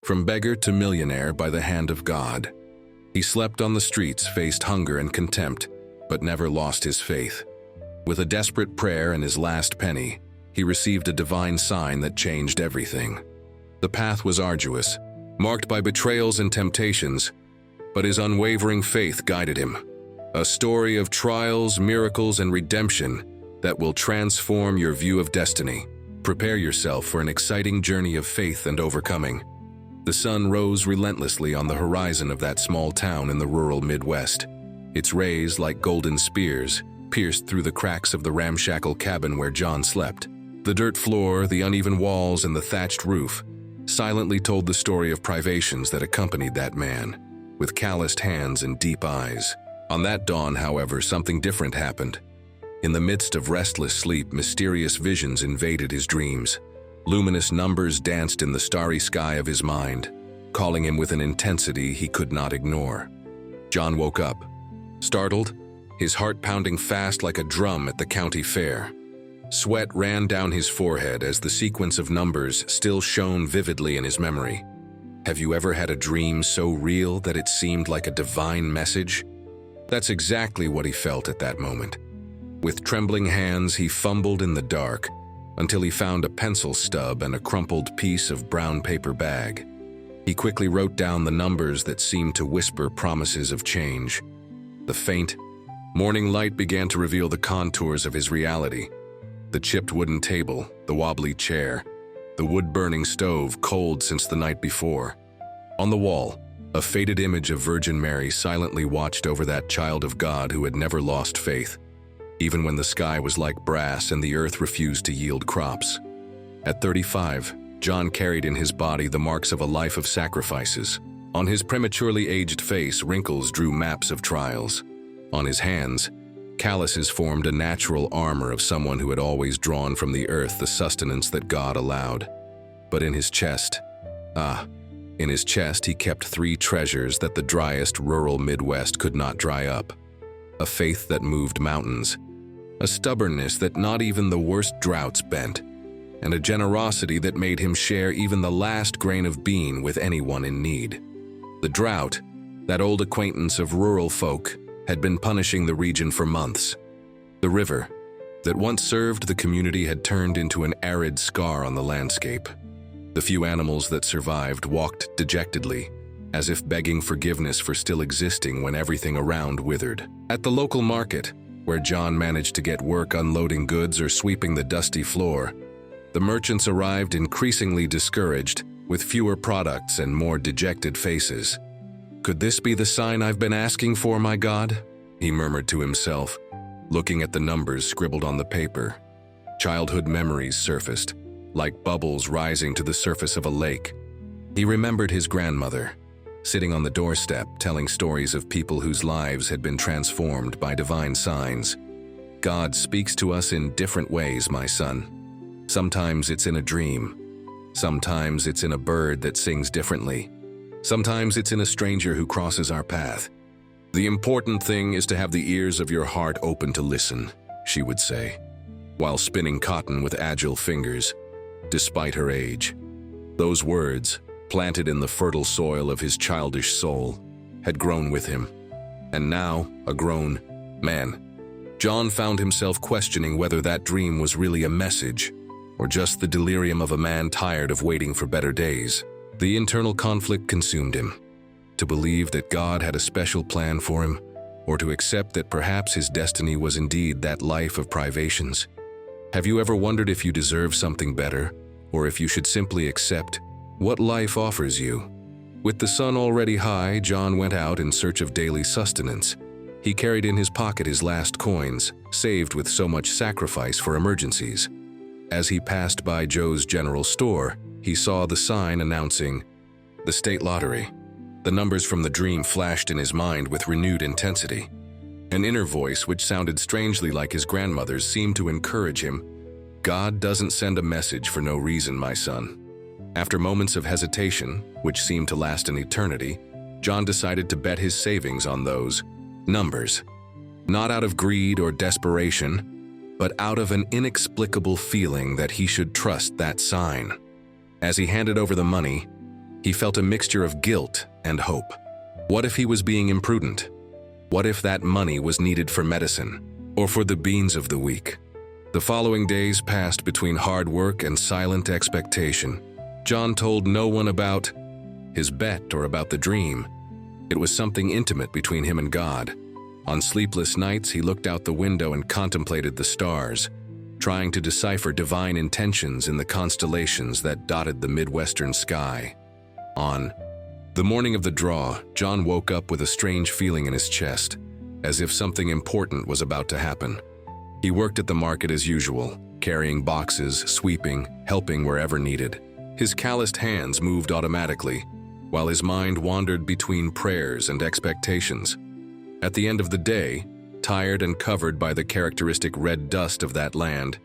from beggar to millionaire by the hand of God. He slept on the streets, faced hunger and contempt, but never lost his faith. With a desperate prayer and his last penny, he received a divine sign that changed everything. The path was arduous, marked by betrayals and temptations, but his unwavering faith guided him. A story of trials, miracles, and redemption that will transform your view of destiny. Prepare yourself for an exciting journey of faith and overcoming. The sun rose relentlessly on the horizon of that small town in the rural Midwest. Its rays, like golden spears, pierced through the cracks of the ramshackle cabin where John slept. The dirt floor, the uneven walls, and the thatched roof silently told the story of privations that accompanied that man, with calloused hands and deep eyes. On that dawn, however, something different happened. In the midst of restless sleep, mysterious visions invaded his dreams. Luminous numbers danced in the starry sky of his mind, calling him with an intensity he could not ignore. John woke up, startled, his heart pounding fast like a drum at the county fair. Sweat ran down his forehead as the sequence of numbers still shone vividly in his memory. Have you ever had a dream so real that it seemed like a divine message? That's exactly what he felt at that moment. With trembling hands, he fumbled in the dark until he found a pencil stub and a crumpled piece of brown paper bag. He quickly wrote down the numbers that seemed to whisper promises of change. The faint, morning light began to reveal the contours of his reality. The chipped wooden table, the wobbly chair, the wood-burning stove cold since the night before. On the wall, a faded image of Virgin Mary silently watched over that child of God who had never lost faith, even when the sky was like brass and the earth refused to yield crops. At 35, John carried in his body the marks of a life of sacrifices. On his prematurely aged face, wrinkles drew maps of trials. On his hands, calluses formed a natural armor of someone who had always drawn from the earth the sustenance that God allowed. But in his chest, he kept three treasures that the driest rural Midwest could not dry up. A faith that moved mountains, a stubbornness that not even the worst droughts bent, and a generosity that made him share even the last grain of bean with anyone in need. The drought, that old acquaintance of rural folk, had been punishing the region for months. The river, that once served the community, had turned into an arid scar on the landscape. The few animals that survived walked dejectedly, as if begging forgiveness for still existing when everything around withered. At the local market, where John managed to get work unloading goods or sweeping the dusty floor, the merchants arrived increasingly discouraged, with fewer products and more dejected faces. "Could this be the sign I've been asking for, my God?" he murmured to himself, looking at the numbers scribbled on the paper. Childhood memories surfaced, like bubbles rising to the surface of a lake. He remembered his grandmother, sitting on the doorstep telling stories of people whose lives had been transformed by divine signs. God speaks to us in different ways, my son. Sometimes it's in a dream. Sometimes it's in a bird that sings differently. Sometimes it's in a stranger who crosses our path. The important thing is to have the ears of your heart open to listen, she would say, while spinning cotton with agile fingers, despite her age. Those words, planted in the fertile soil of his childish soul, had grown with him. And now, a grown man, John found himself questioning whether that dream was really a message, or just the delirium of a man tired of waiting for better days. The internal conflict consumed him. To believe that God had a special plan for him, or to accept that perhaps his destiny was indeed that life of privations. Have you ever wondered if you deserve something better, or if you should simply accept what life offers you? With the sun already high, John went out in search of daily sustenance. He carried in his pocket his last coins, saved with so much sacrifice for emergencies. As he passed by Joe's general store, he saw the sign announcing the state lottery. The numbers from the dream flashed in his mind with renewed intensity. An inner voice, which sounded strangely like his grandmother's, seemed to encourage him. God doesn't send a message for no reason, my son. After moments of hesitation, which seemed to last an eternity, John decided to bet his savings on those numbers. Not out of greed or desperation, but out of an inexplicable feeling that he should trust that sign. As he handed over the money, He felt a mixture of guilt and hope. What if he was being imprudent? What if that money was needed for medicine or for the beans of the week? The following days passed between hard work and silent expectation. John told no one about his bet or about the dream. It was something intimate between him and God. On sleepless nights, he looked out the window and contemplated the stars, trying to decipher divine intentions in the constellations that dotted the Midwestern sky. On the morning of the draw, John woke up with a strange feeling in his chest, as if something important was about to happen. He worked at the market as usual, carrying boxes, sweeping, helping wherever needed. His calloused hands moved automatically, while his mind wandered between prayers and expectations. At the end of the day, tired and covered by the characteristic red dust of that land,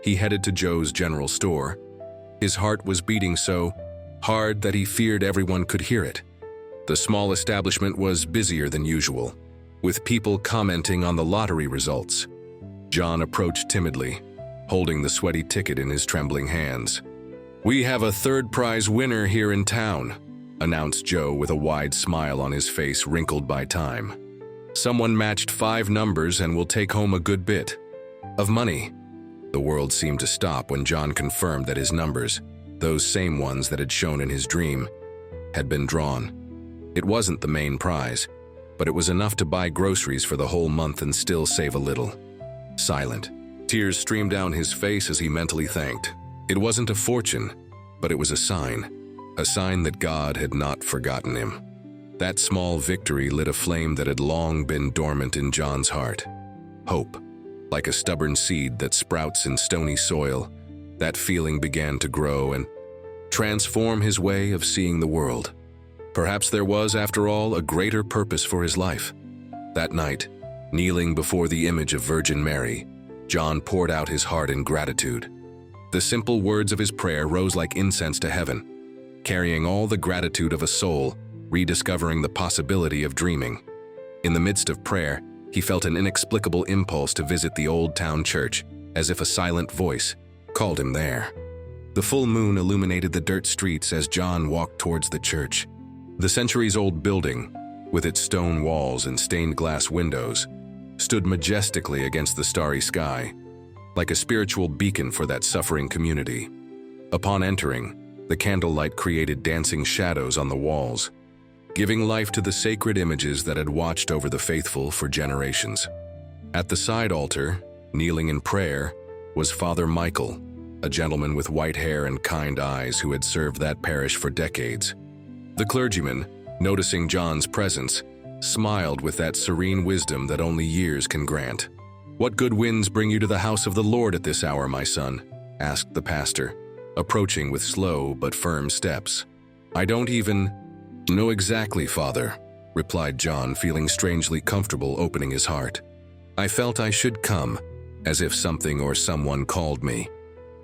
he headed to Joe's general store. His heart was beating so hard that he feared everyone could hear it. The small establishment was busier than usual, with people commenting on the lottery results. John approached timidly, holding the sweaty ticket in his trembling hands. "We have a third prize winner here in town," announced Joe with a wide smile on his face wrinkled by time. "Someone matched 5 numbers and will take home a good bit of money." The world seemed to stop when John confirmed that his numbers, those same ones that had shown in his dream, had been drawn. It wasn't the main prize, but it was enough to buy groceries for the whole month and still save a little. Silent. Tears streamed down his face as he mentally thanked. It wasn't a fortune, but it was a sign that God had not forgotten him. That small victory lit a flame that had long been dormant in John's heart. Hope. Like a stubborn seed that sprouts in stony soil, that feeling began to grow and transform his way of seeing the world. Perhaps there was, after all, a greater purpose for his life. That night, kneeling before the image of Virgin Mary, John poured out his heart in gratitude. The simple words of his prayer rose like incense to heaven, carrying all the gratitude of a soul rediscovering the possibility of dreaming. In the midst of prayer, he felt an inexplicable impulse to visit the old town church, as if a silent voice called him there. The full moon illuminated the dirt streets as John walked towards the church. The centuries-old building, with its stone walls and stained glass windows, stood majestically against the starry sky, like a spiritual beacon for that suffering community. Upon entering, the candlelight created dancing shadows on the walls, giving life to the sacred images that had watched over the faithful for generations. At the side altar, kneeling in prayer, was Father Michael, a gentleman with white hair and kind eyes who had served that parish for decades. The clergyman, noticing John's presence, smiled with that serene wisdom that only years can grant. "What good winds bring you to the house of the Lord at this hour, my son?" asked the pastor, approaching with slow but firm steps. "I don't even know exactly, Father," replied John, feeling strangely comfortable opening his heart. "I felt I should come, as if something or someone called me."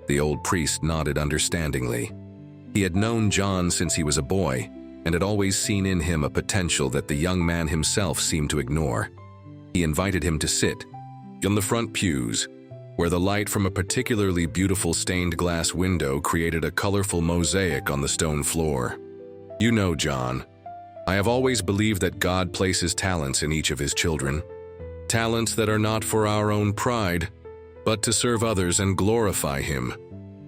The old priest nodded understandingly. He had known John since he was a boy, and had always seen in him a potential that the young man himself seemed to ignore. He invited him to sit on the front pews, where the light from a particularly beautiful stained glass window created a colorful mosaic on the stone floor. "You know, John, I have always believed that God places talents in each of his children. Talents that are not for our own pride, but to serve others and glorify him,"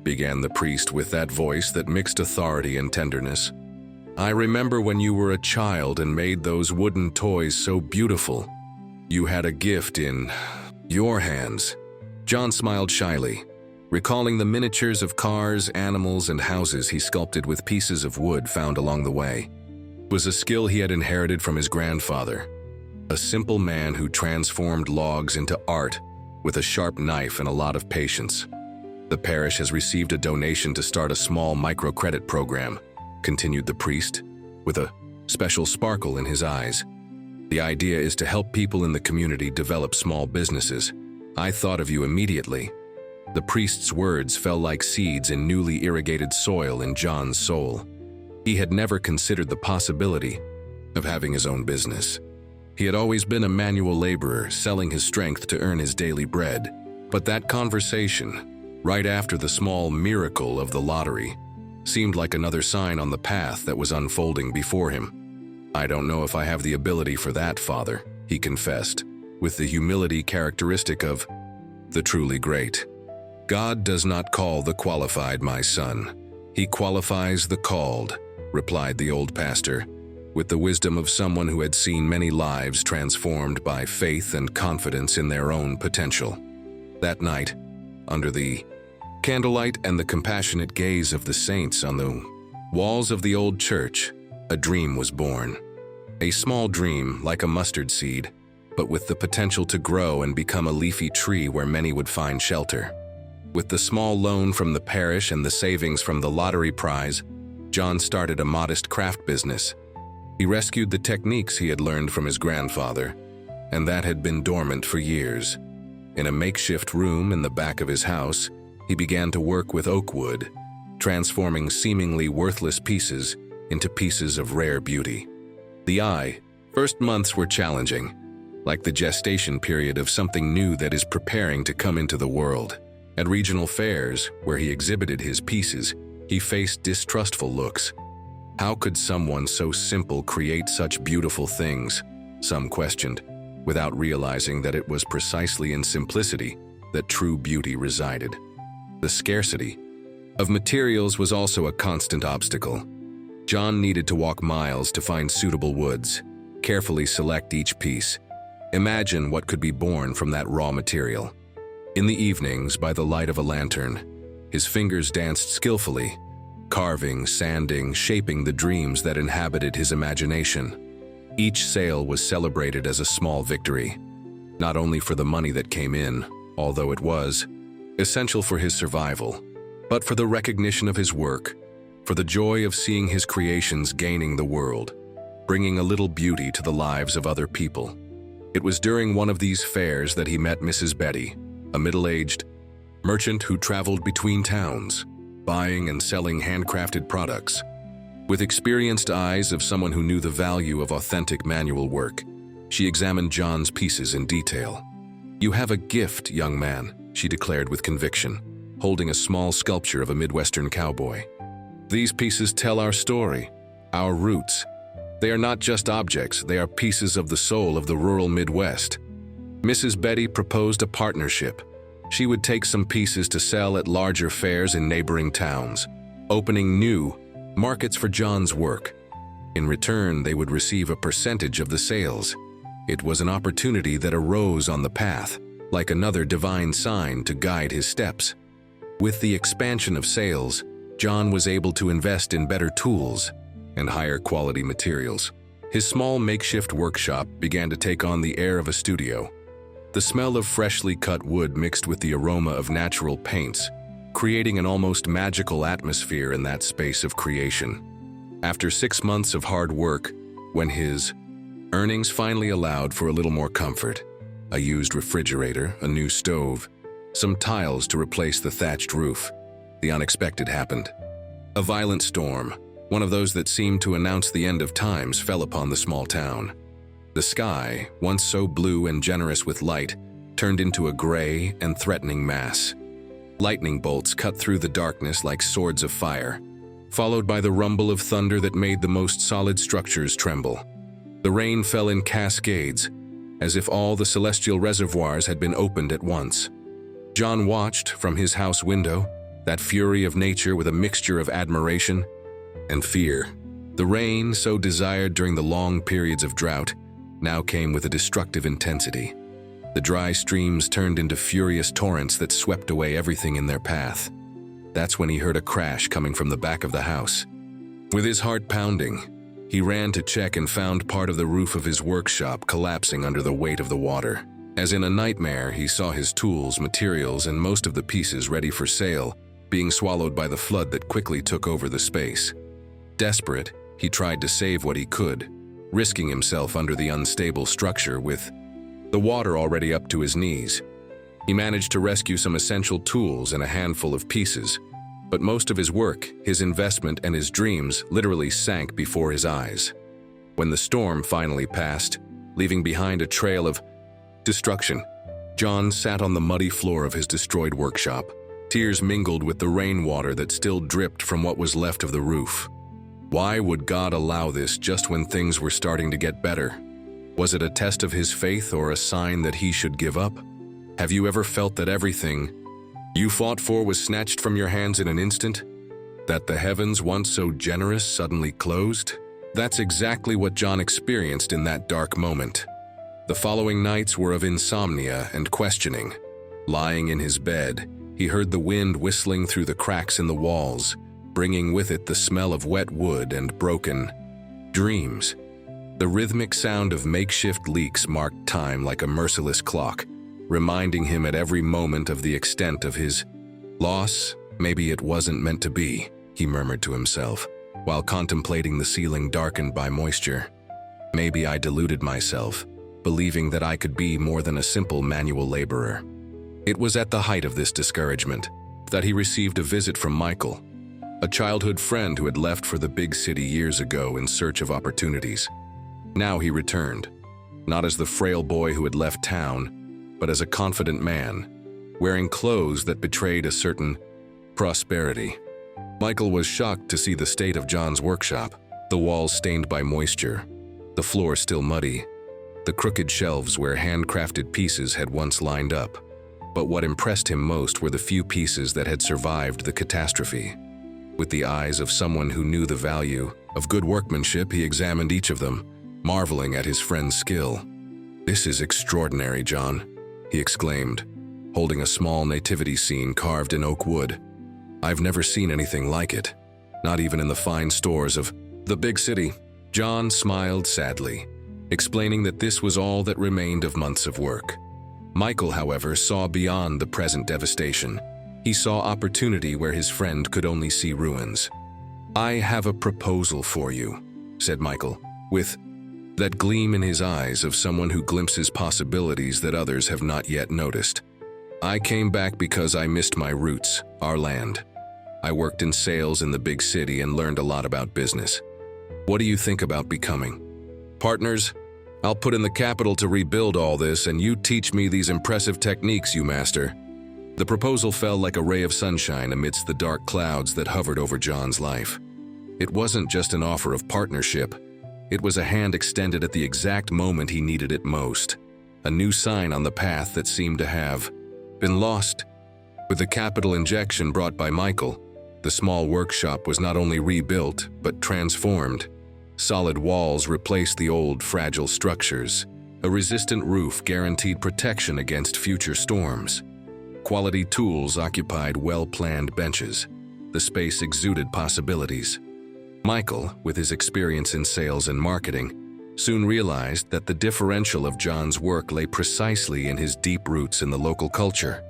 began the priest with that voice that mixed authority and tenderness. "I remember when you were a child and made those wooden toys so beautiful. You had a gift in your hands." John smiled shyly, recalling the miniatures of cars, animals, and houses he sculpted with pieces of wood found along the way. It was a skill he had inherited from his grandfather, a simple man who transformed logs into art with a sharp knife and a lot of patience. "The parish has received a donation to start a small microcredit program," continued the priest, with a special sparkle in his eyes. "The idea is to help people in the community develop small businesses. I thought of you immediately." The priest's words fell like seeds in newly irrigated soil in John's soul. He had never considered the possibility of having his own business. He had always been a manual laborer, selling his strength to earn his daily bread. But that conversation, right after the small miracle of the lottery, seemed like another sign on the path that was unfolding before him. "I don't know if I have the ability for that, Father," he confessed, with the humility characteristic of the truly great. "God does not call the qualified, my son. He qualifies the called," replied the old pastor, with the wisdom of someone who had seen many lives transformed by faith and confidence in their own potential. That night, under the candlelight and the compassionate gaze of the saints on the walls of the old church, a dream was born. A small dream, like a mustard seed, but with the potential to grow and become a leafy tree where many would find shelter. With the small loan from the parish and the savings from the lottery prize, John started a modest craft business. He rescued the techniques he had learned from his grandfather, and that had been dormant for years. In a makeshift room in the back of his house, he began to work with oak wood, transforming seemingly worthless pieces into pieces of rare beauty. The first months were challenging, like the gestation period of something new that is preparing to come into the world. At regional fairs, where he exhibited his pieces, he faced distrustful looks. How could someone so simple create such beautiful things? Some questioned, without realizing that it was precisely in simplicity that true beauty resided. The scarcity of materials was also a constant obstacle. John needed to walk miles to find suitable woods, carefully select each piece, imagine what could be born from that raw material. In the evenings, by the light of a lantern, his fingers danced skillfully, carving, sanding, shaping the dreams that inhabited his imagination. Each sale was celebrated as a small victory, not only for the money that came in, although it was essential for his survival, but for the recognition of his work, for the joy of seeing his creations gaining the world, bringing a little beauty to the lives of other people. It was during one of these fairs that he met Mrs. Betty, a middle-aged merchant who traveled between towns, buying and selling handcrafted products. With experienced eyes of someone who knew the value of authentic manual work, she examined John's pieces in detail. "You have a gift, young man," she declared with conviction, holding a small sculpture of a Midwestern cowboy. "These pieces tell our story, our roots. They are not just objects, they are pieces of the soul of the rural Midwest." Mrs. Betty proposed a partnership. She would take some pieces to sell at larger fairs in neighboring towns, opening new markets for John's work. In return, they would receive a percentage of the sales. It was an opportunity that arose on the path, like another divine sign to guide his steps. With the expansion of sales, John was able to invest in better tools and higher quality materials. His small makeshift workshop began to take on the air of a studio. The smell of freshly cut wood mixed with the aroma of natural paints, creating an almost magical atmosphere in that space of creation. After 6 months of hard work, when his earnings finally allowed for a little more comfort, a used refrigerator, a new stove, some tiles to replace the thatched roof, the unexpected happened. A violent storm, one of those that seemed to announce the end of times, fell upon the small town. The sky, once so blue and generous with light, turned into a gray and threatening mass. Lightning bolts cut through the darkness like swords of fire, followed by the rumble of thunder that made the most solid structures tremble. The rain fell in cascades, as if all the celestial reservoirs had been opened at once. John watched from his house window that fury of nature with a mixture of admiration and fear. The rain, so desired during the long periods of drought, now came with a destructive intensity. The dry streams turned into furious torrents that swept away everything in their path. That's when he heard a crash coming from the back of the house. With his heart pounding, he ran to check and found part of the roof of his workshop collapsing under the weight of the water. As in a nightmare, he saw his tools, materials, and most of the pieces ready for sale being swallowed by the flood that quickly took over the space. Desperate, he tried to save what he could, risking himself under the unstable structure with the water already up to his knees. He managed to rescue some essential tools and a handful of pieces, but most of his work, his investment, and his dreams literally sank before his eyes. When the storm finally passed, leaving behind a trail of destruction, John sat on the muddy floor of his destroyed workshop, Tears mingled with the rainwater that still dripped from what was left of the roof. Why would God allow this just when things were starting to get better? Was it a test of his faith or a sign that he should give up? Have you ever felt that everything you fought for was snatched from your hands in an instant? That the heavens, once so generous, suddenly closed? That's exactly what John experienced in that dark moment. The following nights were of insomnia and questioning. Lying in his bed, he heard the wind whistling through the cracks in the walls, bringing with it the smell of wet wood and broken dreams. The rhythmic sound of makeshift leaks marked time like a merciless clock, reminding him at every moment of the extent of his loss. Maybe it wasn't meant to be, he murmured to himself, while contemplating the ceiling darkened by moisture. Maybe I deluded myself, believing that I could be more than a simple manual laborer. It was at the height of this discouragement that he received a visit from Michael, a childhood friend who had left for the big city years ago in search of opportunities. Now he returned, not as the frail boy who had left town, but as a confident man, wearing clothes that betrayed a certain prosperity. Michael was shocked to see the state of John's workshop, the walls stained by moisture, the floor still muddy, the crooked shelves where handcrafted pieces had once lined up. But what impressed him most were the few pieces that had survived the catastrophe. With the eyes of someone who knew the value of good workmanship, he examined each of them, marveling at his friend's skill. "This is extraordinary, John," he exclaimed, holding a small nativity scene carved in oak wood. "I've never seen anything like it, not even in the fine stores of the big city." John smiled sadly, explaining that this was all that remained of months of work. Michael, however, saw beyond the present devastation. He saw opportunity where his friend could only see ruins. "I have a proposal for you," said Michael, with that gleam in his eyes of someone who glimpses possibilities that others have not yet noticed. "I came back because I missed my roots, our land. I worked in sales in the big city and learned a lot about business. What do you think about becoming partners? I'll put in the capital to rebuild all this, and you teach me these impressive techniques you master." The proposal fell like a ray of sunshine amidst the dark clouds that hovered over John's life. It wasn't just an offer of partnership. It was a hand extended at the exact moment he needed it most. A new sign on the path that seemed to have been lost. With the capital injection brought by Michael, the small workshop was not only rebuilt, but transformed. Solid walls replaced the old, fragile structures. A resistant roof guaranteed protection against future storms. Quality tools occupied well-planned benches. The space exuded possibilities. Michael, with his experience in sales and marketing, soon realized that the differential of John's work lay precisely in his deep roots in the local culture.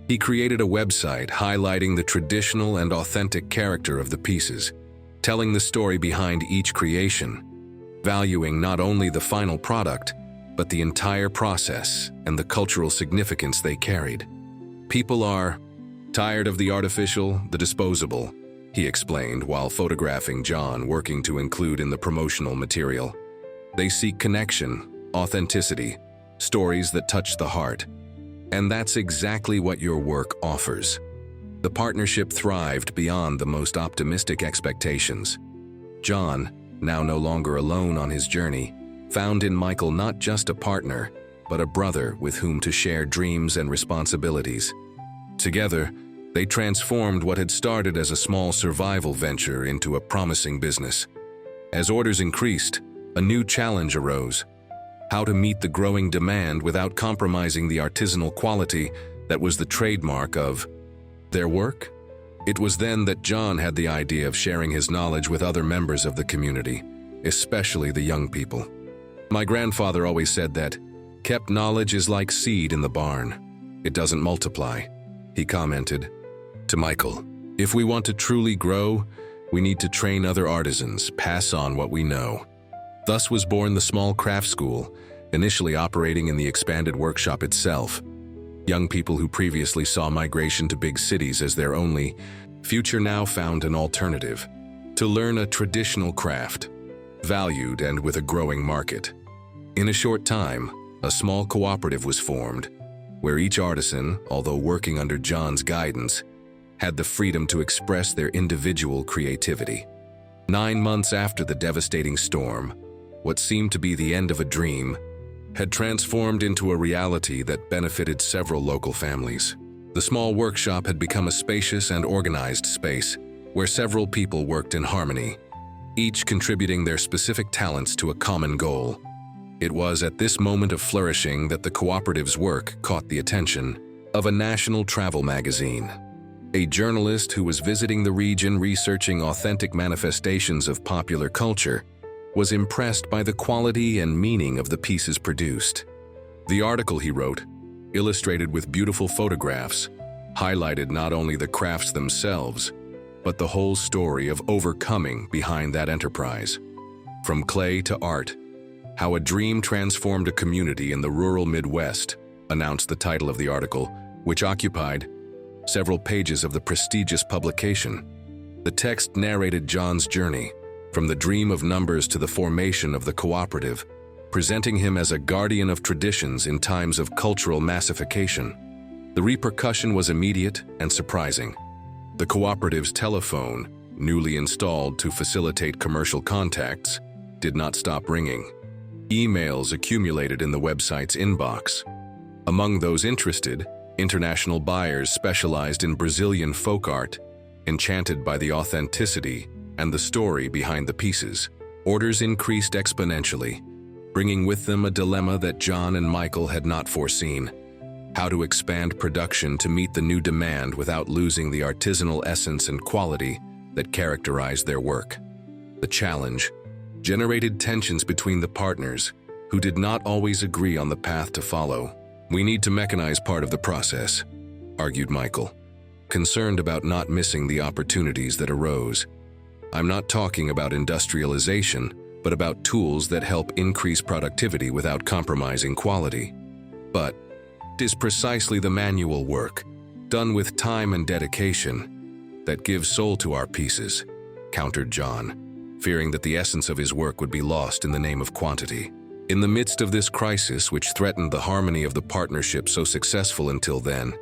He created a website highlighting the traditional and authentic character of the pieces, telling the story behind each creation, valuing not only the final product, but the entire process and the cultural significance they carried. "People are tired of the artificial, the disposable," he explained while photographing John working to include in the promotional material. "They seek connection, authenticity, stories that touch the heart. And that's exactly what your work offers." The partnership thrived beyond the most optimistic expectations. John, now no longer alone on his journey, found in Michael not just a partner, but a brother with whom to share dreams and responsibilities. Together, they transformed what had started as a small survival venture into a promising business. As orders increased, a new challenge arose: how to meet the growing demand without compromising the artisanal quality that was the trademark of their work. It was then that John had the idea of sharing his knowledge with other members of the community, especially the young people. "My grandfather always said that kept knowledge is like seed in the barn. It doesn't multiply," he commented. To Michael, "If we want to truly grow, we need to train other artisans, pass on what we know." Thus was born the small craft school, initially operating in the expanded workshop itself. Young people who previously saw migration to big cities as their only future now found an alternative: to learn a traditional craft, valued and with a growing market. In a short time, a small cooperative was formed, where each artisan, although working under John's guidance, had the freedom to express their individual creativity. 9 months after the devastating storm, what seemed to be the end of a dream had transformed into a reality that benefited several local families. The small workshop had become a spacious and organized space where several people worked in harmony, each contributing their specific talents to a common goal. It was at this moment of flourishing that the cooperative's work caught the attention of a national travel magazine. A journalist who was visiting the region researching authentic manifestations of popular culture was impressed by the quality and meaning of the pieces produced. The article he wrote, illustrated with beautiful photographs, highlighted not only the crafts themselves, but the whole story of overcoming behind that enterprise. From clay to art, how a dream transformed a community in the rural Midwest, announced the title of the article, which occupied several pages of the prestigious publication. The text narrated John's journey, from the dream of numbers to the formation of the cooperative, presenting him as a guardian of traditions in times of cultural massification. The repercussion was immediate and surprising. The cooperative's telephone, newly installed to facilitate commercial contacts, did not stop ringing. Emails accumulated in the website's inbox. Among those interested, international buyers specialized in Brazilian folk art, enchanted by the authenticity and the story behind the pieces. Orders increased exponentially, bringing with them a dilemma that John and Michael had not foreseen: how to expand production to meet the new demand without losing the artisanal essence and quality that characterized their work. The challenge generated tensions between the partners, who did not always agree on the path to follow. "We need to mechanize part of the process," argued Michael, concerned about not missing the opportunities that arose. "I'm not talking about industrialization, but about tools that help increase productivity without compromising quality." "But it is precisely the manual work, done with time and dedication, that gives soul to our pieces," countered John, fearing that the essence of his work would be lost in the name of quantity. In the midst of this crisis, which threatened the harmony of the partnership so successful until then,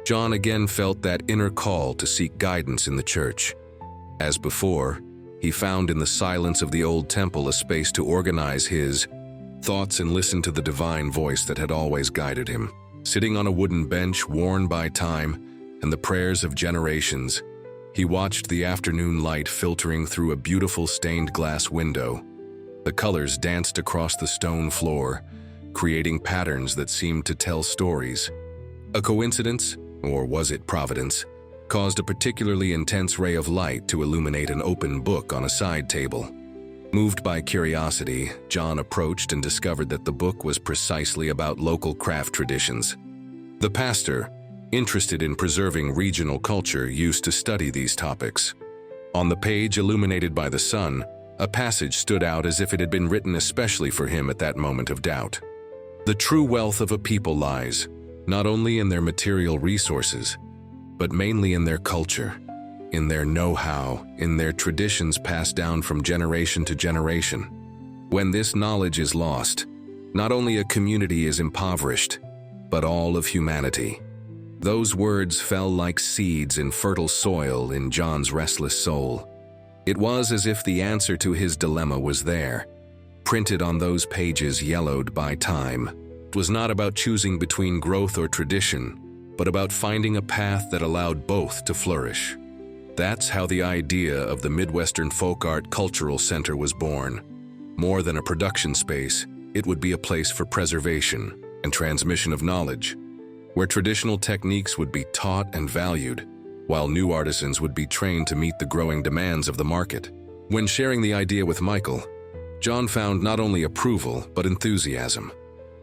John again felt that inner call to seek guidance in the church. As before, he found in the silence of the old temple a space to organize his thoughts and listen to the divine voice that had always guided him. Sitting on a wooden bench worn by time and the prayers of generations, he watched the afternoon light filtering through a beautiful stained glass window. The colors danced across the stone floor, creating patterns that seemed to tell stories. A coincidence, or was it providence, caused a particularly intense ray of light to illuminate an open book on a side table. Moved by curiosity, John approached and discovered that the book was precisely about local craft traditions. The pastor, interested in preserving regional culture, used to study these topics. On the page illuminated by the sun, a passage stood out as if it had been written especially for him at that moment of doubt. "The true wealth of a people lies, not only in their material resources, but mainly in their culture, in their know-how, in their traditions passed down from generation to generation. When this knowledge is lost, not only a community is impoverished, but all of humanity." Those words fell like seeds in fertile soil in John's restless soul. It was as if the answer to his dilemma was there, printed on those pages yellowed by time. It was not about choosing between growth or tradition, but about finding a path that allowed both to flourish. That's how the idea of the Midwestern Folk Art Cultural Center was born. More than a production space, it would be a place for preservation and transmission of knowledge, where traditional techniques would be taught and valued, while new artisans would be trained to meet the growing demands of the market. When sharing the idea with Michael, John found not only approval but enthusiasm.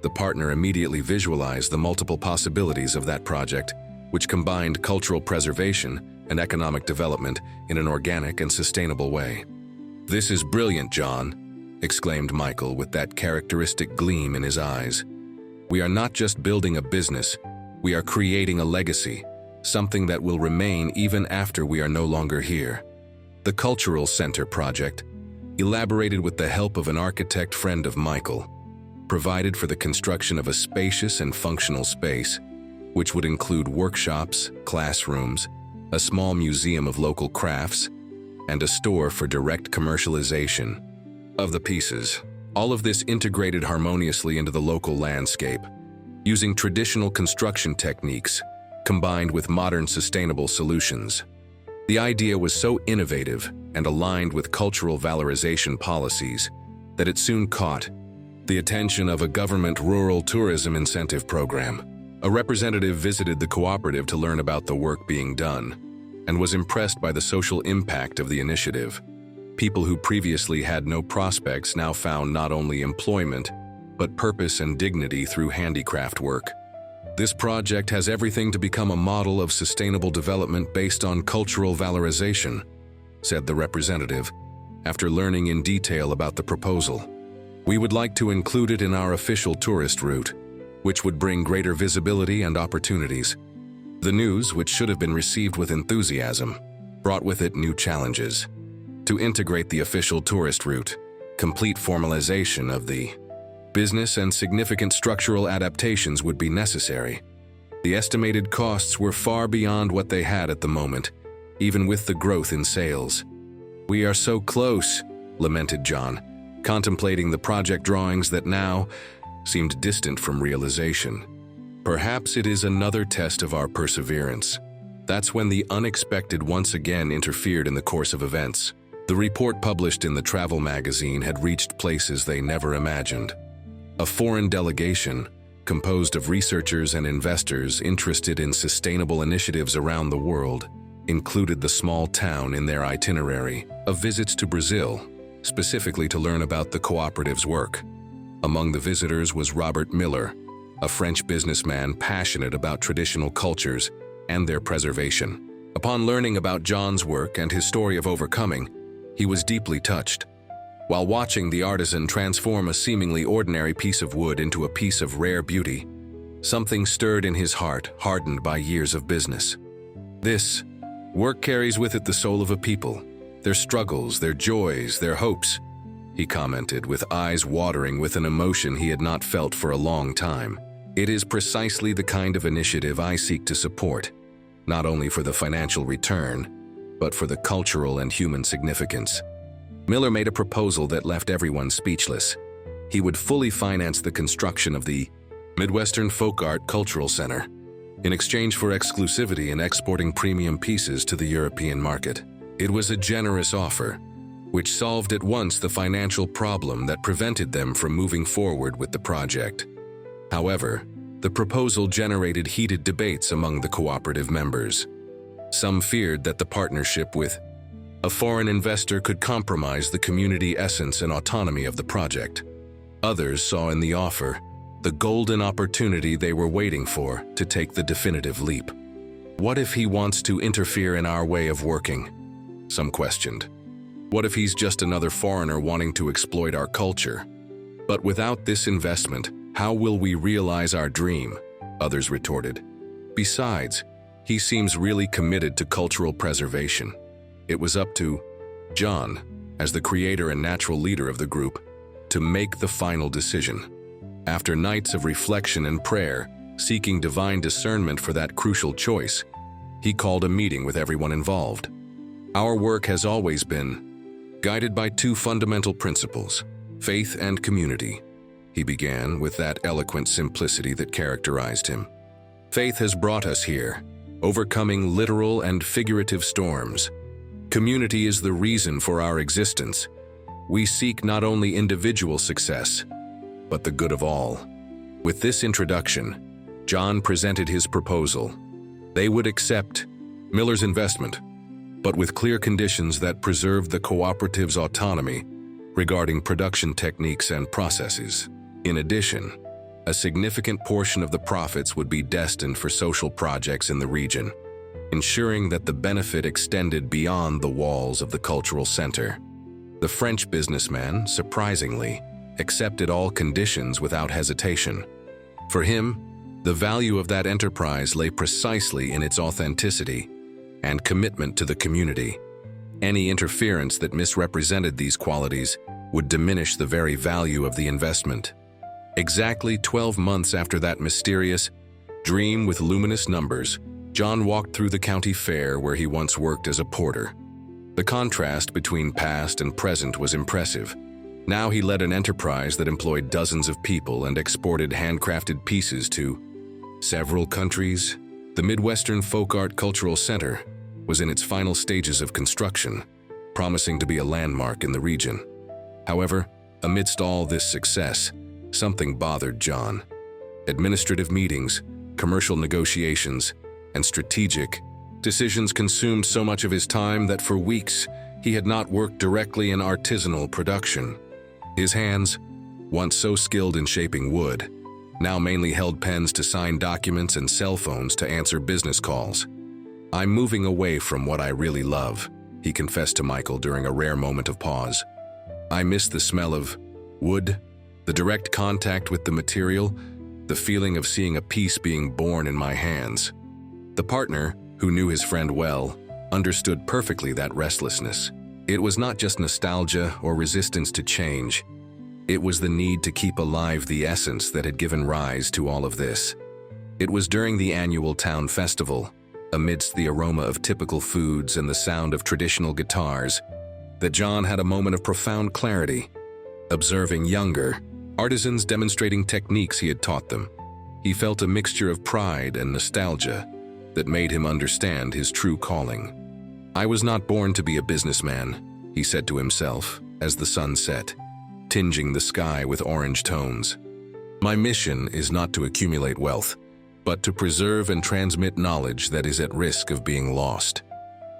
The partner immediately visualized the multiple possibilities of that project, which combined cultural preservation and economic development in an organic and sustainable way. "This is brilliant, John," exclaimed Michael with that characteristic gleam in his eyes. "We are not just building a business, we are creating a legacy, something that will remain even after we are no longer here." The Cultural Center project, elaborated with the help of an architect friend of Michael, provided for the construction of a spacious and functional space, which would include workshops, classrooms, a small museum of local crafts, and a store for direct commercialization of the pieces. All of this integrated harmoniously into the local landscape, using traditional construction techniques combined with modern sustainable solutions. The idea was so innovative and aligned with cultural valorization policies that it soon caught the attention of a government rural tourism incentive program. A representative visited the cooperative to learn about the work being done and was impressed by the social impact of the initiative. People who previously had no prospects now found not only employment, but purpose and dignity through handicraft work. This project has everything to become a model of sustainable development based on cultural valorization, said the representative, after learning in detail about the proposal. We would like to include it in our official tourist route, which would bring greater visibility and opportunities. The news, which should have been received with enthusiasm, brought with it new challenges. To integrate the official tourist route, complete formalization of the business and significant structural adaptations would be necessary. The estimated costs were far beyond what they had at the moment, even with the growth in sales. "We are so close," lamented John, contemplating the project drawings that now seemed distant from realization. Perhaps it is another test of our perseverance. That's when the unexpected once again interfered in the course of events. The report published in the travel magazine had reached places they never imagined. A foreign delegation, composed of researchers and investors interested in sustainable initiatives around the world, included the small town in their itinerary of visits to Brazil, specifically to learn about the cooperative's work. Among the visitors was Robert Miller, a French businessman passionate about traditional cultures and their preservation. Upon learning about John's work and his story of overcoming, he was deeply touched. While watching the artisan transform a seemingly ordinary piece of wood into a piece of rare beauty, something stirred in his heart, hardened by years of business. This work carries with it the soul of a people, their struggles, their joys, their hopes, he commented, with eyes watering with an emotion he had not felt for a long time. It is precisely the kind of initiative I seek to support, not only for the financial return, but for the cultural and human significance. Miller made a proposal that left everyone speechless. He would fully finance the construction of the Midwestern Folk Art Cultural Center in exchange for exclusivity in exporting premium pieces to the European market. It was a generous offer, which solved at once the financial problem that prevented them from moving forward with the project. However, the proposal generated heated debates among the cooperative members. Some feared that the partnership with a foreign investor could compromise the community essence and autonomy of the project. Others saw in the offer the golden opportunity they were waiting for to take the definitive leap. What if he wants to interfere in our way of working? Some questioned. What if he's just another foreigner wanting to exploit our culture? But without this investment, how will we realize our dream? Others retorted. Besides, he seems really committed to cultural preservation. It was up to John, as the creator and natural leader of the group, to make the final decision. After nights of reflection and prayer, seeking divine discernment for that crucial choice, he called a meeting with everyone involved. Our work has always been guided by two fundamental principles, faith and community. He began with that eloquent simplicity that characterized him. Faith has brought us here, overcoming literal and figurative storms. Community is the reason for our existence. We seek not only individual success, but the good of all. With this introduction, John presented his proposal. They would accept Miller's investment, but with clear conditions that preserved the cooperative's autonomy regarding production techniques and processes. In addition, a significant portion of the profits would be destined for social projects in the region, ensuring that the benefit extended beyond the walls of the cultural center. The French businessman, surprisingly, accepted all conditions without hesitation. For him, the value of that enterprise lay precisely in its authenticity and commitment to the community. Any interference that misrepresented these qualities would diminish the very value of the investment. Exactly 12 months after that mysterious dream with luminous numbers, John walked through the county fair where he once worked as a porter. The contrast between past and present was impressive. Now he led an enterprise that employed dozens of people and exported handcrafted pieces to several countries. The Midwestern Folk Art Cultural Center was in its final stages of construction, promising to be a landmark in the region. However, amidst all this success, something bothered John. Administrative meetings, commercial negotiations, and strategic decisions consumed so much of his time that for weeks he had not worked directly in artisanal production. His hands, once so skilled in shaping wood, now mainly held pens to sign documents and cell phones to answer business calls. "I'm moving away from what I really love," he confessed to Michael during a rare moment of pause. "I miss the smell of wood, the direct contact with the material, the feeling of seeing a piece being born in my hands." The partner, who knew his friend well, understood perfectly that restlessness. It was not just nostalgia or resistance to change. It was the need to keep alive the essence that had given rise to all of this. It was during the annual town festival, amidst the aroma of typical foods and the sound of traditional guitars, that John had a moment of profound clarity. Observing younger artisans demonstrating techniques he had taught them, he felt a mixture of pride and nostalgia that made him understand his true calling. "I was not born to be a businessman," he said to himself as the sun set, tinging the sky with orange tones. "My mission is not to accumulate wealth, but to preserve and transmit knowledge that is at risk of being lost."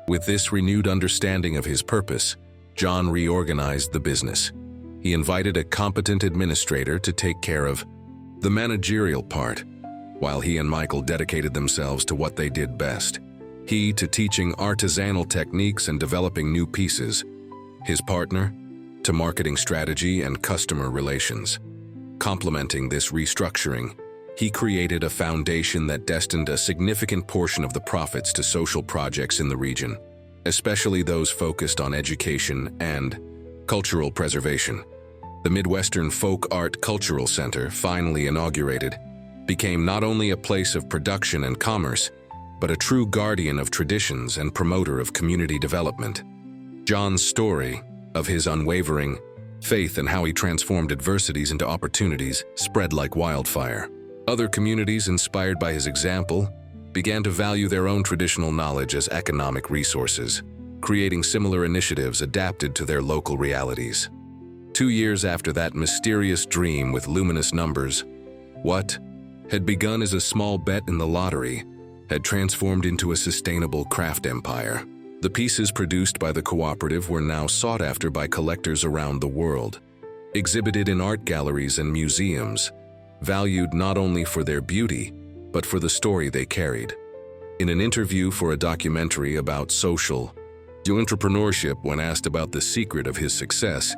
With this renewed understanding of his purpose, John reorganized the business. He invited a competent administrator to take care of the managerial part, while he and Michael dedicated themselves to what they did best. He to teaching artisanal techniques and developing new pieces, his partner to marketing strategy and customer relations. Complementing this restructuring, he created a foundation that destined a significant portion of the profits to social projects in the region, especially those focused on education and cultural preservation. The Midwestern Folk Art Cultural Center, finally inaugurated, became not only a place of production and commerce, but a true guardian of traditions and promoter of community development. John's story of his unwavering faith and how he transformed adversities into opportunities spread like wildfire. Other communities, inspired by his example, began to value their own traditional knowledge as economic resources, creating similar initiatives adapted to their local realities. 2 years after that mysterious dream with luminous numbers, what had begun as a small bet in the lottery had transformed into a sustainable craft empire. The pieces produced by the cooperative were now sought after by collectors around the world, exhibited in art galleries and museums, valued not only for their beauty, but for the story they carried. In an interview for a documentary about social entrepreneurship, when asked about the secret of his success,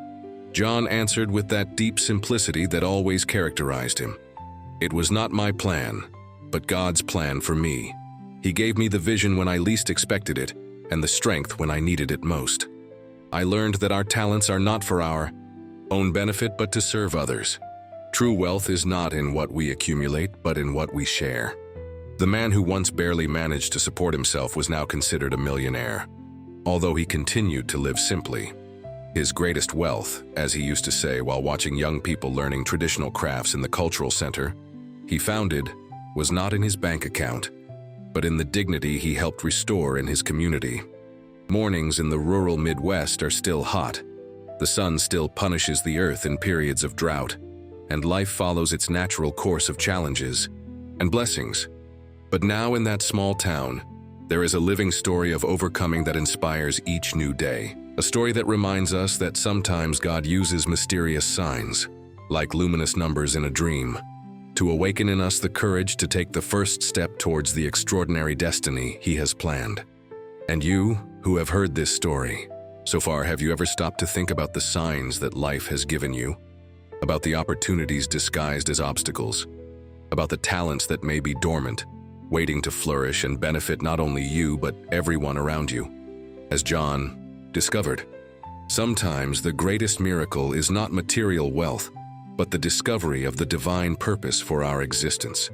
John answered with that deep simplicity that always characterized him. "It was not my plan, but God's plan for me. He gave me the vision when I least expected it, and the strength when I needed it most. I learned that our talents are not for our own benefit, but to serve others. True wealth is not in what we accumulate, but in what we share." The man who once barely managed to support himself was now considered a millionaire, although he continued to live simply. His greatest wealth, as he used to say while watching young people learning traditional crafts in the cultural center he founded, was not in his bank account, but in the dignity he helped restore in his community. Mornings in the rural Midwest are still hot. The sun still punishes the earth in periods of drought, and life follows its natural course of challenges and blessings. But now in that small town, there is a living story of overcoming that inspires each new day. A story that reminds us that sometimes God uses mysterious signs, like luminous numbers in a dream, to awaken in us the courage to take the first step towards the extraordinary destiny He has planned. And you, who have heard this story, so far, have you ever stopped to think about the signs that life has given you? About the opportunities disguised as obstacles? About the talents that may be dormant, waiting to flourish and benefit not only you, but everyone around you? As John discovered, sometimes the greatest miracle is not material wealth, but the discovery of the divine purpose for our existence.